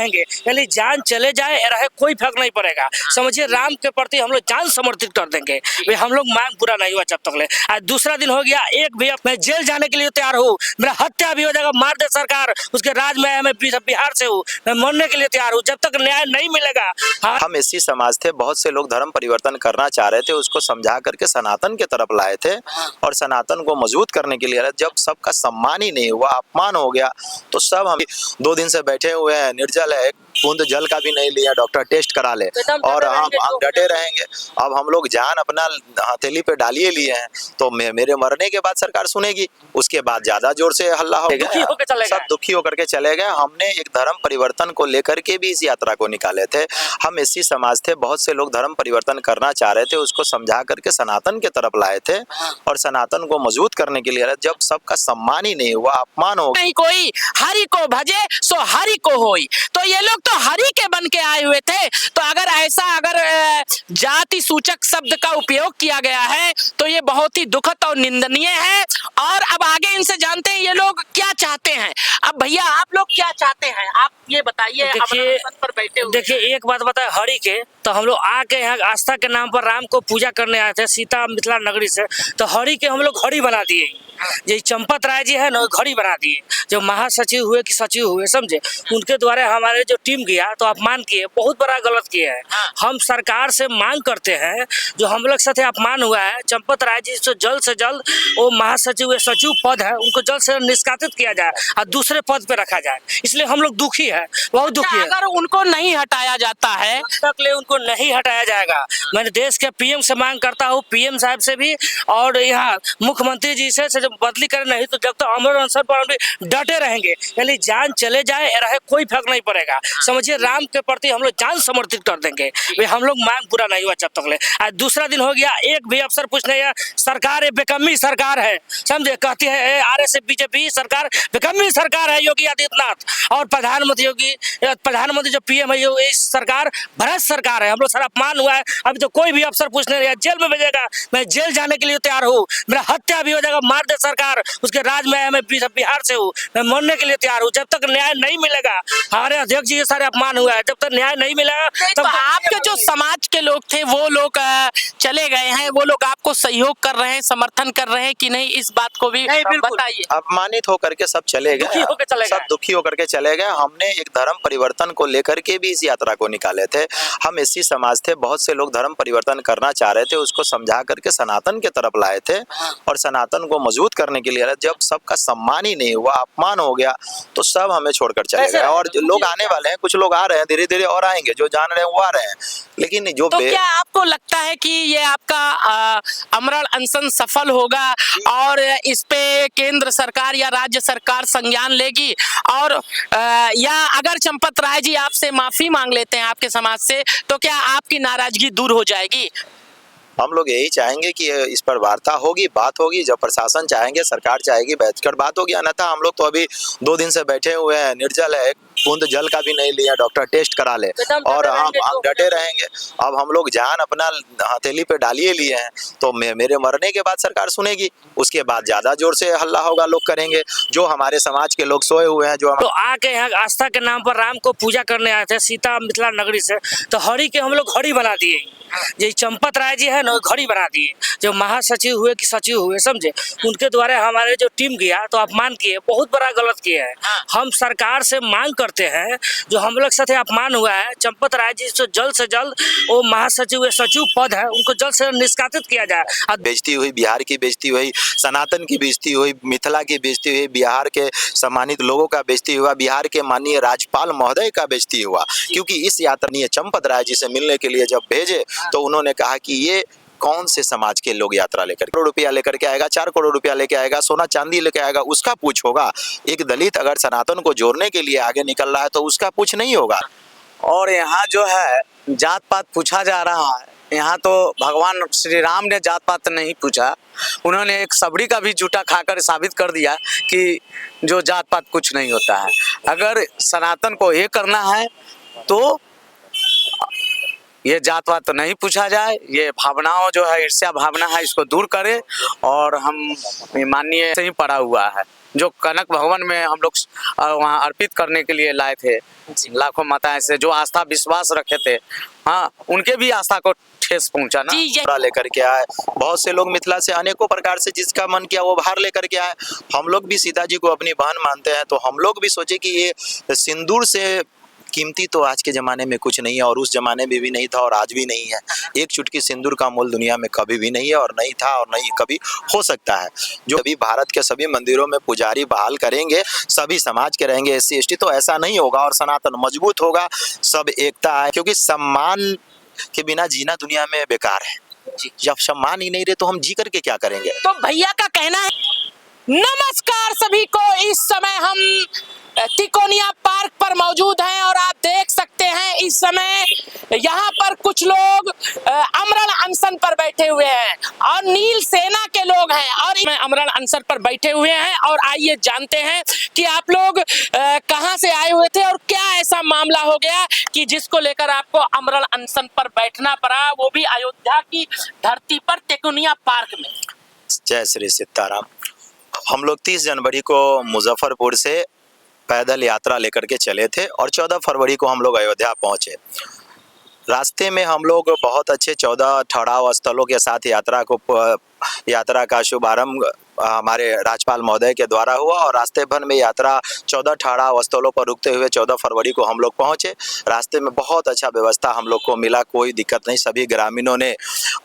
रहेंगे, यानी जान चले जाए रहे कोई फर्क नहीं पड़ेगा। समझिए, राम के प्रति हम लोग जान समर्पित कर देंगे। वे हम लोग मांग पूरा नहीं हुआ जब तक ले। आज दूसरा दिन हो गया, एक भी मैं जेल जाने के लिए तैयार हूँ, मेरा हत्या भी हो जाएगा, मार दे सरकार, उसके राज में मैं बिहार से हूँ, मैं मरने के लिए तैयार हूँ, जब तक न्याय नहीं मिलेगा। हम एससी समाज थे, बहुत से लोग धर्म परिवर्तन करना चाह रहे थे, उसको समझा करके सनातन के तरफ लाए थे और सनातन को मजबूत करने के लिए। जब सबका सम्मान ही नहीं हुआ, अपमान हो गया, तो सब हम 2 दिन से बैठे हुए हैं, निर्जल है, बूंद जल का भी नहीं लिया, डॉक्टर टेस्ट करा ले और हम डटे रहेंगे। अब हम लोग जान अपना हथेली पे डालिए लिए हैं, तो मेरे मरने के बाद सरकार सुनेगी, उसके बाद ज्यादा जोर से हल्ला होगा, सब दुखी होकर के चले गए। हमने एक धर्म परिवर्तन को लेकर के भी इस यात्रा को निकाले थे। हम एससी समाज थे, बहुत से लोग धर्म परिवर्तन करना चाह रहे थे, उसको समझा करके सनातन के तरफ लाए थे और सनातन को मजबूत करने के लिए। जब सबका सम्मान ही नहीं हुआ, अपमान हो नहीं, कोई हरि को भजे सो हरि को होई, तो ये लोग तो हरि के बन के आए हुए थे। तो अगर ऐसा जाति सूचक शब्द का उपयोग किया गया है तो ये बहुत ही दुखद और निंदनीय है। और अब आगे इनसे जानते हैं ये लोग क्या चाहते हैं। अब भैया, आप लोग क्या चाहते हैं, आप ये बताइए। देखिए, पर बैठे हुए, देखिए एक बात बताए, हरि के तो हम लोग आके यहाँ आस्था के नाम पर राम को पूजा करने आए थे सीता मिथिला नगरी से, तो हरि के हम लोग घड़ी बना दिए। जो चंपत राय जी है ना, घड़ी बना दिए, जो महासचिव हुए कि सचिव हुए, समझे, उनके द्वारा हमारे जो टीम गया तो अपमान किए, बहुत बड़ा गलत किए हैं। हम सरकार से मांग करते हैं, जो हम लोग साथ अपमान हुआ है, चंपत राय जी से जल्द वो महासचिव सचिव पद है, उनको जल्द से निष्कासित किया जाए और दूसरे पद पे रखा जाए। इसलिए हम लोग दुखी है, बहुत दुखी है। अगर उनको नहीं हटाया जाता है तक ले उनको नहीं हटाया जाएगा। मैंने देश के पीएम से मांग करता हूँ, पीएम साहब से भी, और यहाँ मुख्यमंत्री जी से जब बदली करें, नहीं तो जब तक अमर अनशन पर हम डटे रहेंगे, यानी जान चले जाए रहे कोई फर्क नहीं पड़ेगा। समझिए, राम के प्रति हम लोग जान समर्पित कर देंगे। वे हम लोग मांग पूरा नहीं हुआ जब तक ले। आज दूसरा दिन हो गया, एक भी अफसर पूछने या सरकार बेकम्मी सरकार है, समझे, कहती है आरएसएस बीजेपी सरकार बेकम्मी सरकार है योगी आदित्यनाथ, और प्रधानमंत्री जो पीएम है ये सरकार भ्रष्ट सरकार है। हम लोग सारा अपमान हुआ है, अभी तो कोई भी अफसर पूछने या जेल में भेजेगा, मैं जेल जाने के लिए तैयार हूँ, मेरा हत्या भी हो जाएगा, मार दे सरकार, उसके राज में मैं बिहार से हूँ, मैं मरने के लिए तैयार हूँ, जब तक न्याय नहीं मिलेगा। हमारे अध्यक्ष जी के सारे अपमान हुआ है, जब तक न्याय नहीं मिलेगा तब आपके जो समाज के लोग थे वो लोग चले गए हैं, वो लोग आपको सहयोग कर रहे हैं, समर्थन कर रहे हैं कि नहीं, इस बात को भी बताइए। अपमानित होकर के सब चले गए, सब दुखी होकर के चले गए। हमने एक धर्म परिवर्तन को लेकर के भी इस यात्रा को निकाले थे। हम एससी समाज थे, बहुत से लोग धर्म परिवर्तन करना चाह रहे थे, उसको समझा करके सनातन के तरफ लाए थे और सनातन को मजबूत करने के लिए। जब सबका सम्मान ही नहीं हुआ, अपमान हो गया, तो सब हमें छोड़कर चले गए। और जो लोग आने वाले हैं, कुछ लोग आ रहे हैं, धीरे धीरे और आएंगे, जो जान रहे हैं वो आ रहे हैं, लेकिन जो तो क्या आपको लगता है कि ये आपका आमरण अनशन सफल होगा और इस पे केंद्र सरकार या राज्य सरकार संज्ञान लेगी, और या अगर चंपत राय जी आपसे माफी मांग लेते हैं आपके समाज से, तो क्या आपकी नाराजगी दूर हो जाएगी? हम लोग यही चाहेंगे कि इस पर वार्ता होगी, बात होगी, जब प्रशासन चाहेंगे, सरकार चाहेगी, बैठकर बात होगी। अन्यथा हम लोग तो अभी 2 दिन से बैठे हुए हैं, निर्जल है, बूंद जल का भी नहीं लिया, डॉक्टर टेस्ट करा ले और हम डटे रहेंगे। अब हम लोग जान अपना हथेली पे डालिए लिए हैं, तो मेरे मरने के बाद सरकार सुनेगी, उसके बाद ज्यादा जोर से हल्ला होगा, लोग करेंगे। जो हमारे समाज के लोग सोए हुए हैं, जो तो आके यहाँ आस्था के नाम पर राम को पूजा करने आए थे सीता मिथिला नगरी से, तो हरि के हम लोग घड़ी बना दिए। जो चंपत राय जी है ना, घड़ी बना दिए, जो महासचिव हुए कि सचिव हुए, समझे, उनके द्वारा हमारे जो टीम गया तो अपमान किए, बहुत बड़ा गलत किए हैं। हम सरकार से मांग करते हैं, जो हम लोग साथ अपमान हुआ है, चंपत राय जी से जल्द वो महासचिव सचिव पद है, उनको जल्द से निष्कासित किया जाए। बेइज्जती हुई, बिहार की बेइज्जती हुई, सनातन की बेइज्जती हुई, मिथिला की बेइज्जती हुई, बिहार के सम्मानित लोगों का बेइज्जती हुआ, बिहार के माननीय राज्यपाल महोदय का बेइज्जती हुआ, क्योंकि इस यात्रा चंपत राय जी से मिलने के लिए जब भेजे तो उन्होंने कहा कि ये कौन से समाज के लोग यात्रा लेकर करोड़ रुपया लेकर के आएगा, 4 करोड़ रुपया लेके आएगा, सोना चांदी लेके आएगा, उसका पूछ होगा। एक दलित अगर सनातन को जोड़ने के लिए आगे निकल रहा है तो उसका पूछ नहीं होगा। और यहाँ जो है जात पात पूछा जा रहा है, यहाँ तो भगवान श्री राम ने जात पात नहीं पूछा, उन्होंने एक सबड़ी का भी जूठा खाकर साबित कर दिया कि जो जात पात कुछ नहीं होता है। अगर सनातन को ये करना है तो ये जात पात तो नहीं पूछा जाए, ये भावनाओं जो है ईर्ष्या भावना है इसको दूर करें, और हम माननीय से ही पड़ा हुआ है। जो कनक भवन में हम लोग वहाँ अर्पित करने के लिए लाए थे, लाखों माताएं से जो आस्था विश्वास रखे थे, हाँ, उनके भी आस्था को ठेस पहुंचा ना। लेकर के आए, बहुत से लोग मिथिला से अनेकों प्रकार से जिसका मन किया वो बाहर लेकर के आए। हम लोग भी सीता जी को अपनी बहन मानते हैं, तो हम लोग भी सोचे कि ये सिंदूर से कीमती तो आज के ज़माने में कुछ नहीं है, और उस ज़माने में भी नहीं था और आज भी नहीं है। एक चुटकी सिंदूर का मोल दुनिया में कभी भी नहीं है, और नहीं था और नहीं कभी हो सकता है। जो अभी भारत के सभी मंदिरों में पुजारी बहाल करेंगे, सभी समाज के रहेंगे SC ST, तो ऐसा नहीं होगा और सनातन मजबूत होगा, सब एकता है। क्योंकि सम्मान के बिना जीना दुनिया में बेकार है। जब सम्मान ही नहीं रहे तो हम जी करके क्या करेंगे। तो भैया का कहना है। नमस्कार सभी को, इस समय हम तिकोनिया पार्क पर मौजूद हैं और आप देख सकते हैं इस समय यहाँ पर कुछ लोग आमरण अनशन पर बैठे हुए हैं और नील सेना के लोग हैं और आमरण अनशन पर बैठे हुए हैं। और आइए जानते हैं कि आप लोग कहां से आए हुए थे और क्या ऐसा मामला हो गया कि जिसको लेकर आपको आमरण अनशन पर बैठना पड़ा, वो भी अयोध्या की धरती पर तिकोनिया पार्क में। जय श्री सीताराम। हम लोग 30 जनवरी को मुजफ्फरपुर से पैदल यात्रा लेकर के चले थे और 14 फरवरी को हम लोग अयोध्या पहुंचे। रास्ते में हम लोग बहुत अच्छे 14 ठहराव स्थलों के साथ यात्रा का शुभारंभ हमारे राज्यपाल महोदय के द्वारा हुआ, और रास्ते भर में यात्रा 14 ठहराव स्थलों पर रुकते हुए 14 फरवरी को हम लोग पहुंचे। रास्ते में बहुत अच्छा व्यवस्था हम लोग को मिला, कोई दिक्कत नहीं। सभी ग्रामीणों ने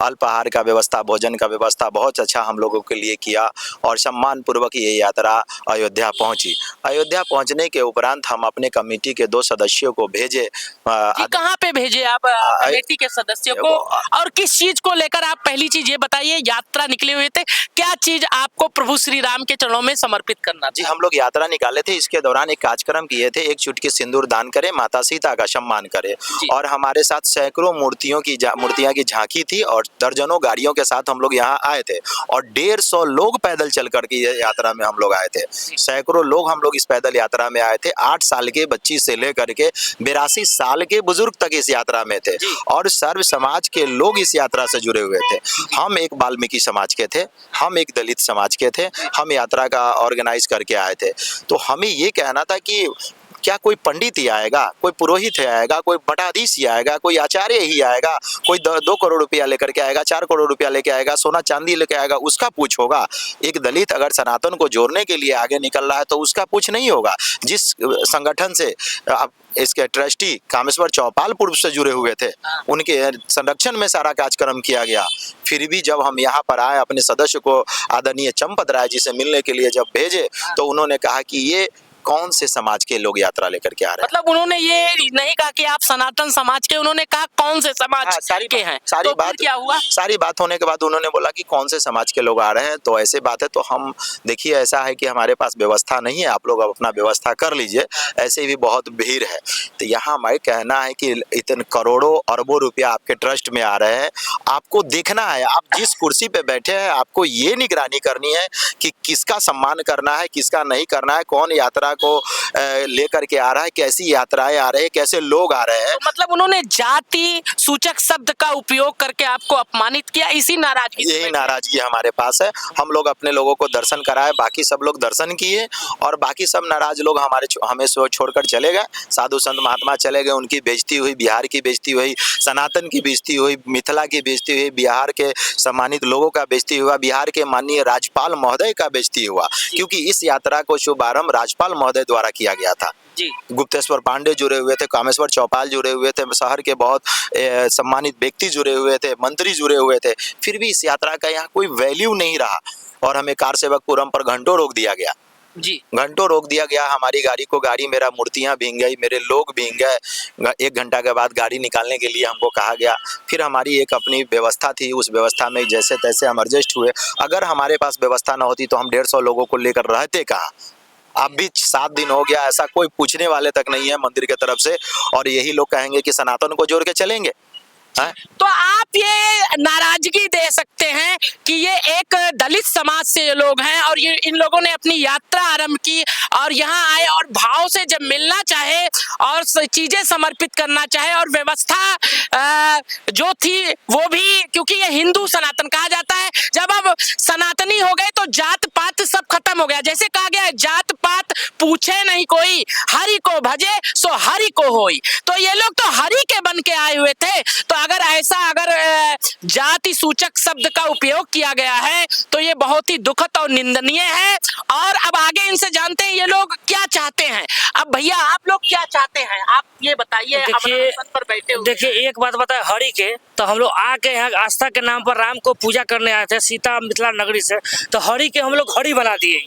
अल्पाहार का व्यवस्था, भोजन का व्यवस्था बहुत अच्छा हम लोगों के लिए किया और सम्मान पूर्वक ये यात्रा अयोध्या पहुंची। अयोध्या पहुंचने के उपरांत हम अपने कमेटी के 2 सदस्यों को भेजे। कहाँ पे भेजे आप कमेटी के सदस्यों को, और किस चीज को लेकर? आप पहली चीज ये बताइए, यात्रा निकले हुए थे, क्या चीज आपको प्रभु श्री राम के चरणों में समर्पित करना? जी, हम लोग यात्रा निकाले थे, इसके दौरान एक कार्यक्रम किए थे, एक चुटकी सिंदूर दान करें, माता सीता का सम्मान करें, और हमारे साथ सैकड़ों मूर्तियां की झांकी थी और दर्जनों गाड़ियों के साथ हम लोग यहाँ आए थे और 150 लोग पैदल चल करके ये यात्रा में हम लोग आए थे। सैकड़ों लोग हम लोग इस पैदल यात्रा में आए थे। 8 साल के बच्ची से लेकर के 82 साल के बुजुर्ग तक इस यात्रा में थे और सर्व समाज के लोग इस यात्रा से जुड़े हुए थे। हम एक वाल्मीकि समाज के थे, हम एक दलित समाज के थे, हम यात्रा का ऑर्गेनाइज करके आए थे। तो हमें ये कहना था कि क्या कोई पंडित ही आएगा, कोई पुरोहित ही आएगा, कोई मठाधीश ही आएगा, कोई आचार्य ही आएगा, कोई 2 करोड़ रुपया लेकर के आएगा, 4 करोड़ रुपया लेके आएगा, सोना चांदी लेके आएगा, उसका पूछ होगा? एक दलित अगर सनातन को जोड़ने के लिए आगे निकल रहा है तो उसका पूछ नहीं होगा। जिस संगठन से इसके ट्रस्टी कामेश्वर चौपाल पूर्व से जुड़े हुए थे, उनके संरक्षण में सारा कार्यक्रम किया गया। फिर भी जब हम यहाँ पर आए, अपने सदस्य को आदरणीय चंपत राय जी से मिलने के लिए जब भेजे, तो उन्होंने कहा कि ये कौन से समाज के लोग यात्रा लेकर के आ रहे हैं। मतलब उन्होंने ये नहीं कहा कि आप सनातन समाज के, उन्होंने कहा कौन से समाज के हैं। सारी तो बात क्या हुआ? सारी बात होने के बाद उन्होंने बोला कि कौन से समाज के लोग आ रहे हैं। तो ऐसे बात है, तो हम देखिए, ऐसा है कि हमारे पास व्यवस्था नहीं है, आप लोग अपना व्यवस्था कर लीजिए, ऐसे भी बहुत भीड़ है। तो यहाँ हमारे कहना है कि इतने करोड़ों अरबों रुपया आपके ट्रस्ट में आ रहे हैं, आपको देखना है, आप जिस कुर्सी पे बैठे हैं आपको ये निगरानी करनी है कि किसका सम्मान करना है, किसका नहीं करना है, कौन यात्रा को लेकर के आ रहा है, कैसी यात्राएं आ रही है, कैसे लोग आ रहे हैं। तो मतलब उन्होंने जाति सूचक शब्द का उपयोग करके आपको अपमानित किया, इसी नाराजगी? यही नाराजगी हमारे पास है। हम लोग अपने लोगों को दर्शन कराए, बाकी सब लोग दर्शन किए और बाकी सब नाराज लोग हमें छोड़कर चले गए। साधु संत महात्मा चले गए, उनकी बेइज्जती हुई, बिहार की बेइज्जती हुई, सनातन की बेइज्जती हुई, मिथिला की बेइज्जती हुई, बिहार के सम्मानित लोगों का बेइज्जती हुआ, बिहार के माननीय राज्यपाल महोदय का बेइज्जती हुआ, क्योंकि इस यात्रा को शुभारंभ राज्यपाल महोदय द्वारा किया गया था। गुप्तेश्वर पांडे जुड़े हुए थे, कामेश्वर चौपाल जुड़े हुए थे, शहर के बहुत सम्मानित व्यक्ति जुड़े हुए थे, मंत्री जुड़े हुए थे। फिर भी इस यात्रा का यहाँ कोई वैल्यू नहीं रहा और हमें कारसेवकपुरम पर घंटों रोक दिया गया। घंटों रोक दिया गया हमारी गाड़ी को। मेरा मूर्तियां भींग गई, मेरे लोग भींग गए। 1 घंटा के बाद गाड़ी निकालने के लिए हमको कहा गया। फिर हमारी एक अपनी व्यवस्था थी, उस व्यवस्था में जैसे तैसे हम एडजस्ट हुए। अगर हमारे पास व्यवस्था न होती तो हम 150 लोगों को लेकर रहते कहाँ। अब भी 7 दिन हो गया, ऐसा कोई पूछने वाले तक नहीं है मंदिर की तरफ से, और यही लोग कहेंगे कि सनातन को जोड़ के चलेंगे। हैं? तो आप ये नाराजगी दे सकते हैं कि ये एक दलित समाज से ये लोग हैं और ये इन लोगों ने अपनी यात्रा आरंभ की और यहाँ आए और भाव से जब मिलना चाहे और चीजें समर्पित करना चाहे और व्यवस्था जो थी वो भी, क्योंकि ये हिंदू सनातन कहा जाता है, जब अब सनातनी हो गए तो जात पात सब खत्म हो गया। जैसे कहा गया है जात पात पूछे नहीं कोई, हरि को भजे सो हरि को होई। तो ये लोग तो हरि के बन के आए हुए थे। तो अगर जाति सूचक शब्द का उपयोग किया गया है तो ये बहुत ही दुखद और निंदनीय है। और अब आगे इनसे जानते हैं ये लोग क्या चाहते हैं। अब भैया आप लोग क्या चाहते हैं, आप ये बताइए। देखिए पर बैठे हुए देखिए एक बात बताए हरि के, तो हम लोग आके यहाँ आस्था के नाम पर राम को पूजा करने आए थे सीता मिथिला नगरी से, तो हरि के हम लोग घड़ी बना दिए।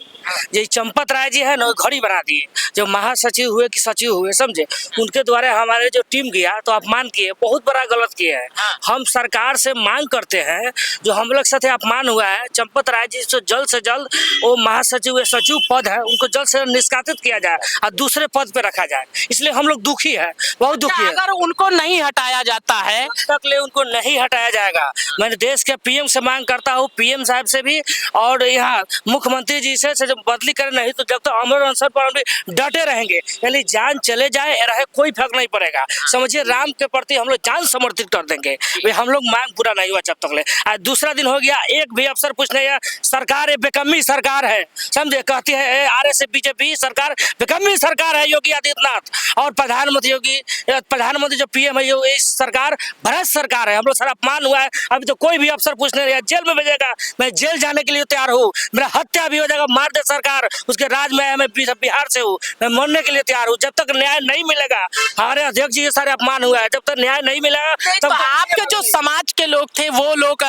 ये चंपत राय जी है ना घड़ी बना दिए, जो महासचिव हुए कि सचिव हुए समझे, उनके द्वारा हमारे जो टीम गया तो अपमान किए, बहुत बड़ा गलत किए हैं। हम सरकार से मांग करते हैं जो हम लोग साथ अपमान हुआ है, चंपत राय जी से जल्द वो महासचिव या सचिव पद है उनको जल्द से निष्कासित किया जाए और दूसरे पद पे रखा जाए। इसलिए हम लोग दुखी है, बहुत दुखी है। अगर उनको नहीं हटाया जाता है तक ले उनको नहीं हटाया जाएगा। मैं देश के पीएम से मांग करता हूँ, पीएम साहब से भी और यहाँ मुख्यमंत्री जी से जब बदली करें, नहीं तो जब तक अमर अनशन पर हम भी डटे रहेंगे, यानी जान चले जाए रहे कोई फर्क नहीं पड़ेगा। समझिए राम के प्रति हम लोग जान समर्पित कर देंगे, वे हम लोग मांग पूरा नहीं हुआ जब तक ले। आज दूसरा दिन हो गया, एक भी अफसर पूछने या सरकार बेकम्मी सरकार है समझे, कहती है आरएस बीजेपी सरकार बेकम्मी सरकार है योगी आदित्यनाथ, और प्रधानमंत्री जो पीएम है ये सरकार भ्रष्ट सरकार है। हम लोग सर अपमान हुआ है, अभी तो कोई भी अफसर पूछने या जेल में भेजेगा, मैं जेल जाने के लिए तैयार हूँ, मेरा हत्या भी हो जाएगा, मार दे सरकार, उसके राज में मैं बिहार से हूँ, मैं मरने के लिए तैयार हूँ। जब तक न्याय नहीं मिलेगा, हमारे अध्यक्ष जी के सारे अपमान हुआ है, जब तक न्याय नहीं मिलेगा तो आपके जो समाज के लोग थे वो लोग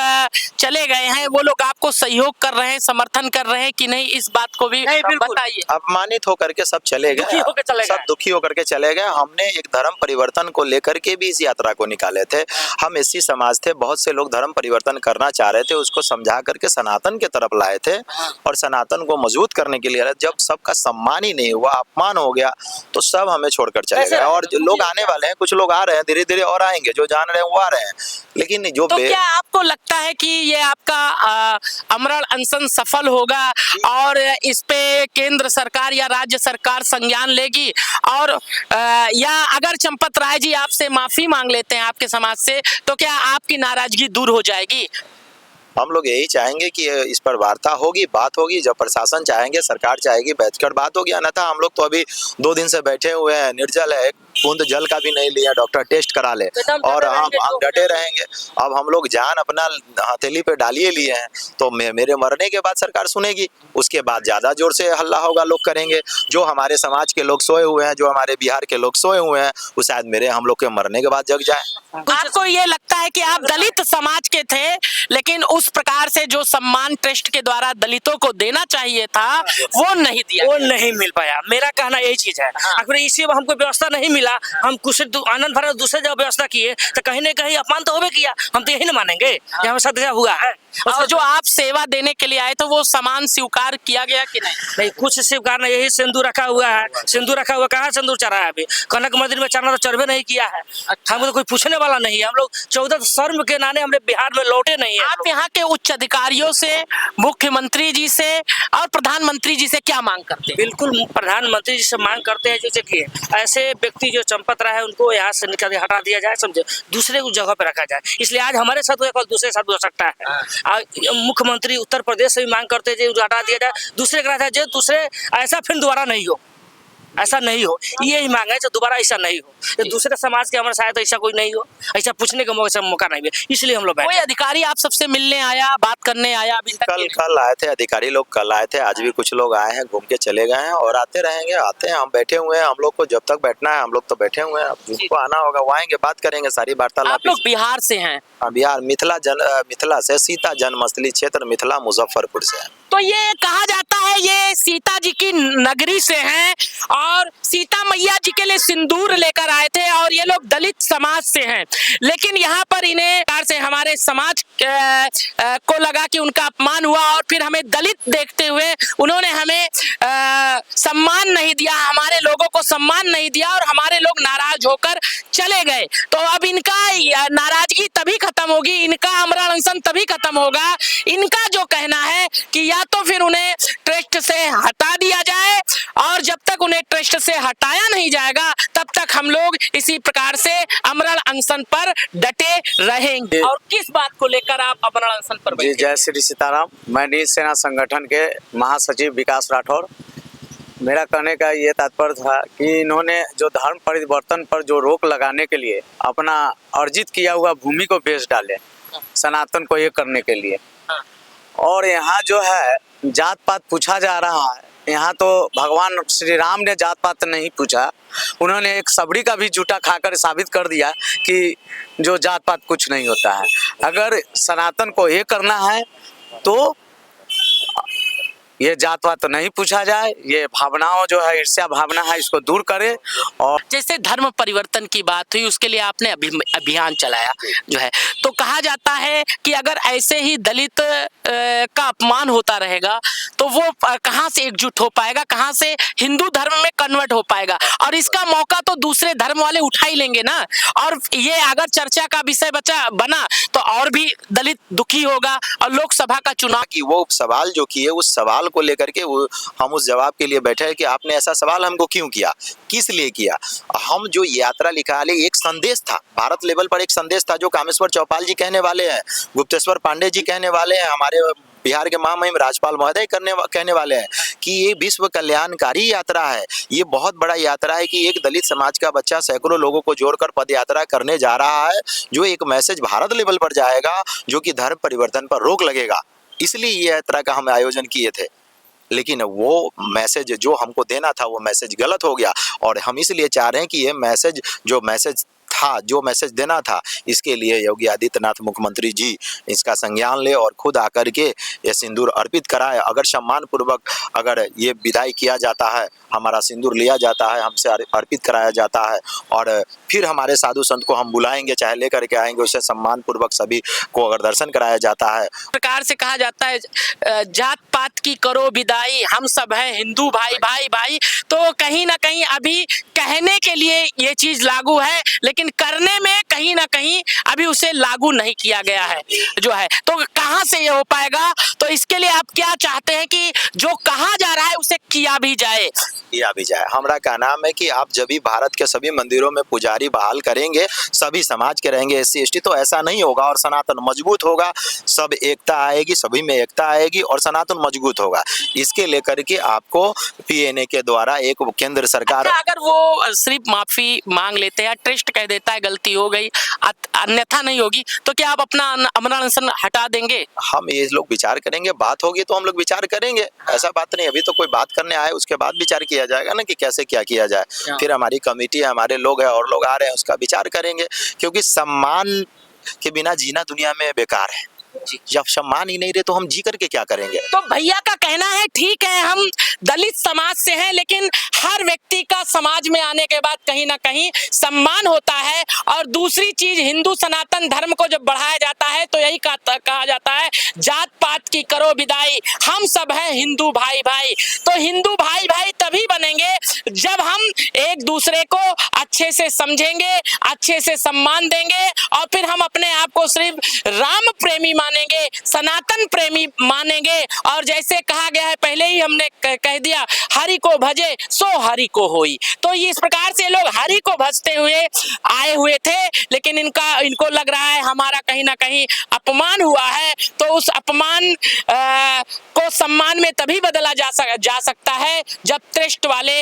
चले गए हैं, वो लोग आपको सहयोग कर रहे हैं, समर्थन कर रहे हैं कि नहीं, इस बात को भी बताइए। अपमानित होकर के सब चले गए, सब दुखी होकर के चले गए। हमने एक धर्म परिवर्तन को लेकर के भी इस यात्रा को निकाले थे। हम एससी समाज थे, बहुत से लोग धर्म परिवर्तन करना चाह रहे थे, उसको समझा करके सनातन के तरफ लाए थे और सनातन को मजबूत करने के लिए। जब सबका सम्मान ही नहीं हुआ, अपमान हो गया, तो सब हमें छोड़कर चले गए। और जो लोग आने वाले हैं, कुछ लोग आ रहे हैं, धीरे धीरे और आएंगे, जो जान रहे हैं वो आ रहे हैं, लेकिन जो तो क्या आपको लगता है कि ये आपका आमरण अनशन सफल होगा और इस पे केंद्र सरकार या राज्य सरकार संज्ञान लेगी, और या अगर चंपत राय जी आपसे माफी मांग लेते हैं आपके समाज से, तो क्या आपकी नाराजगी दूर हो जाएगी? हम लोग यही चाहेंगे कि इस पर वार्ता होगी, बात होगी, जब प्रशासन चाहेंगे, सरकार चाहेगी, बैठकर बात होगी। अन्यथा हम लोग तो अभी 2 दिन से बैठे हुए हैं, निर्जल है, बूंद जल का भी नहीं लिया, डॉक्टर टेस्ट करा ले, और हम डटे रहेंगे। अब हम लोग जान अपना हथेली पे डालिए लिए हैं, तो मेरे मरने के बाद सरकार सुनेगी, उसके बाद ज्यादा जोर से हल्ला होगा, लोग करेंगे। जो हमारे समाज के लोग सोए हुए हैं, जो हमारे बिहार के लोग सोए हुए हैं, वो शायद मेरे हम लोग के मरने के बाद जग जाए। आपको ये लगता है कि आप दलित समाज के थे, लेकिन उस प्रकार से जो सम्मान ट्रस्ट के द्वारा दलितों को देना चाहिए था वो नहीं दिया, वो नहीं मिल पाया। मेरा कहना यही चीज है, अगर इसी में हमको व्यवस्था नहीं मिला, हम कुछ आनंद भरा दूसरे जगह व्यवस्था किए तो कहीं ना कहीं अपमान तो होबे किया, हम तो यही ना मानेंगे ये हमारे साथ हुआ है। और जो आप सेवा देने के लिए आए तो वो सामान स्वीकार किया गया कि नहीं? नहीं, कुछ स्वीकार नहीं, यही सिंदूर रखा हुआ है, सिंदूर रखा हुआ, कहाँ सिंदूर चढ़ा है? अभी कनक मंदिर में चढ़ना तो चढ़वे नहीं किया है, हमको तो कोई पूछने वाला नहीं है। हम लोग 14 शर्म के नाने हमने बिहार में लौटे नहीं है। आप यहाँ के उच्च अधिकारियों से, मुख्यमंत्री जी से और प्रधानमंत्री जी से क्या मांग करते हैं? बिल्कुल प्रधानमंत्री जी से मांग करते हैं जैसे कि ऐसे व्यक्ति जो चंपत रहा है उनको यहाँ से निकाल हटा दिया जाए, समझे, दूसरे जगह पे रखा जाए। इसलिए आज हमारे साथ हुआ, कल दूसरे साथ हो सकता है। मुख्यमंत्री उत्तर प्रदेश से भी मांग करते हैं हटा दिया जाए, दूसरे का जो दूसरे ऐसा फिर दोबारा नहीं हो, ऐसा नहीं हो, यही मांग है, दोबारा ऐसा नहीं हो, दूसरे समाज के हमारे साथ ऐसा कोई नहीं हो, ऐसा पूछने का मौका नहीं है, इसलिए हम लोग कोई अधिकारी आप सबसे मिलने आया, बात करने आया अभी तक? कल आए थे अधिकारी लोग, कल आए थे, आज भी कुछ लोग आए हैं, घूम के चले गए हैं और आते रहेंगे, आते हैं। हम बैठे हुए हैं, हम लोग को जब तक बैठना है हम लोग तो बैठे हुए हैं, अब जिनको आना होगा वो आएंगे, बात करेंगे, सारी वार्तालाप। आप लोग बिहार से हैं? बिहार मिथिला से, सीता जन्मस्थली क्षेत्र मिथिला मुजफ्फरपुर से। तो ये कहा जाता है ये सीता जी की नगरी से हैं और सीता मैया जी के लिए सिंदूर लेकर आए थे और ये लोग दलित समाज से हैं, लेकिन यहाँ पर इन्हें से हमारे समाज को लगा कि उनका अपमान हुआ और फिर हमें दलित देखते हुए उन्होंने हमें सम्मान नहीं दिया, हमारे लोगों को सम्मान नहीं दिया और हमारे लोग नाराज होकर चले गए। तो अब इनका नाराजगी तभी खत्म होगी, इनका आमरण अनशन तभी खत्म होगा। इनका जो कहना है कि या तो फिर उन्हें ट्रस्ट से हटा दिया जाए, और जब तक उन्हें ट्रस्ट से हटाया नहीं जाएगा तब तक हम लोग इसी प्रकार से आमरण अनशन पर डटे रहेंगे। और किस बात को लेकर आप आमरण अनशन पर जी, बैठे? जय श्री सीताराम। मैं नील सेना संगठन के महासचिव विकास राठौर। मेरा कहने का ये तात्पर्य था कि इन्होंने जो धर्म परिवर्तन पर जो रोक लगाने के लिए अपना अर्जित किया हुआ भूमि को बेच डाले सनातन को ये करने के लिए, और यहाँ जो है जात पात पूछा जा रहा है। यहाँ तो भगवान श्री राम ने जात पात नहीं पूछा, उन्होंने एक सबड़ी का भी जूठा खाकर साबित कर दिया कि जो जात पात कुछ नहीं होता है। अगर सनातन को ये करना है तो ये जात पात नहीं पूछा जाए, ये भावनाओं जो है ईर्ष्या भावना है इसको दूर करे। और जैसे धर्म परिवर्तन की बात हुई, उसके लिए आपने अभियान चलाया जो है, तो कहा जाता है कि अगर ऐसे ही दलित का अपमान होता रहेगा तो वो कहाँ से एकजुट हो पाएगा, कहाँ से हिंदू धर्म में कन्वर्ट हो पाएगा, और इसका मौका तो दूसरे धर्म वाले उठा ही लेंगे ना। और ये अगर चर्चा का विषय बना तो और भी दलित दुखी होगा, और लोकसभा का चुनाव कि वो सवाल जो किए उस सवाल को लेकर के हम उस जवाब के लिए बैठे हैं कि आपने ऐसा सवाल हमको क्यों किया, किस लिए किया। हम जो यात्रा निकाले एक संदेश था, भारत लेवल पर एक संदेश था जो कामेश्वर चौपाल जी कहने वाले हैं, गुप्तेश्वर पांडे जी कहने वाले हैं, हमारे बिहार के महामहिम राज्यपाल महोदय कहने वाले हैं कि ये विश्व कल्याणकारी यात्रा है। ये बहुत बड़ा यात्रा है कि एक दलित समाज का बच्चा सैकड़ों लोगों को जोड़कर पद यात्रा करने जा रहा है, जो एक मैसेज भारत लेवल पर जाएगा जो कि धर्म परिवर्तन पर रोक लगेगा। इसलिए ये यात्रा का हम आयोजन किए थे, लेकिन वो मैसेज जो हमको देना था वो मैसेज गलत हो गया। और हम इसलिए चाह रहे हैं कि ये मैसेज जो मैसेज देना था, इसके लिए योगी आदित्यनाथ मुख्यमंत्री जी इसका संज्ञान ले और खुद आकर के ये सिंदूर अर्पित कराए। अगर सम्मान पूर्वक अगर ये विदाई किया जाता है, हमारा सिंदूर लिया जाता है, हमसे अर्पित कराया जाता है, और फिर हमारे साधु संत को हम बुलाएंगे, चाहे लेकर के आएंगे, उसे सम्मान पूर्वक सभी को अगर दर्शन कराया जाता है। प्रकार से कहा जाता है जात पात की करो विदाई, हम सब हैं हिंदू भाई भाई भाई। तो कहीं ना कहीं अभी कहने के लिए ये चीज लागू है, लेकिन करने में कहीं ना कहीं अभी उसे लागू नहीं किया गया है जो है। तो कहां से ये हो पाएगा? तो इसके लिए आप क्या चाहते हैं कि जो कहा जा रहा है उसे किया भी जाए? हमारा का नाम है कि आप जब भी भारत के सभी मंदिरों में पुजारी बहाल करेंगे, सभी समाज के रहेंगे SC ST, तो ऐसा नहीं होगा और सनातन मजबूत होगा, सब एकता आएगी, सभी में एकता आएगी और सनातन मजबूत होगा। इसके लेकर के आपको PNA के द्वारा एक केंद्र सरकार अगर वो सिर्फ माफी मांग लेते हैं, ट्रस्ट कह देता है गलती हो गई, अन्यथा नहीं होगी, तो क्या आप अपना आमरण अनशन हटा देंगे? हम ये लोग विचार करेंगे, बात होगी तो हम लोग विचार करेंगे, ऐसा बात नहीं। अभी तो कोई बात करने आए उसके बाद विचार किया जाएगा ना कि कैसे क्या किया जाए। फिर हमारी कमेटी है, हमारे लोग हैं और लोग आ रहे हैं, उसका विचार करेंगे, क्योंकि सम्मान के बिना जीना दुनिया में बेकार है। जब सम्मान ही नहीं रहे तो हम जी करके क्या करेंगे? तो भैया का कहना है ठीक है हम दलित समाज से हैं, लेकिन हर व्यक्ति का समाज में आने के बाद कहीं ना कहीं सम्मान होता है। और दूसरी चीज, हिंदू सनातन धर्म को जब बढ़ाया जाता है तो यही कहा जाता है जात पात की करो विदाई, हम सब हैं हिंदू भाई भाई। तो हिंदू भाई भाई तभी बनेंगे जब हम एक दूसरे को अच्छे से समझेंगे, अच्छे से सम्मान देंगे, और फिर हम अपने आप को सिर्फ राम प्रेमी मानेंगे, सनातन प्रेमी मानेंगे। और जैसे कहा गया है, पहले ही हमने कह दिया, हरि को भजे सो हरि को होई। तो इस प्रकार से लोग हरि को भजते हुए आए हुए थे, लेकिन इनको लग रहा है हमारा कहीं ना कहीं अपमान हुआ है। तो उस अपमान को सम्मान में तभी बदला जा सकता है जब ट्रस्ट वाले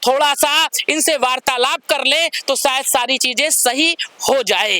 थोड़ा सा इनसे वार्तालाप कर ले, तो शायद सारी चीजें सही हो जाए।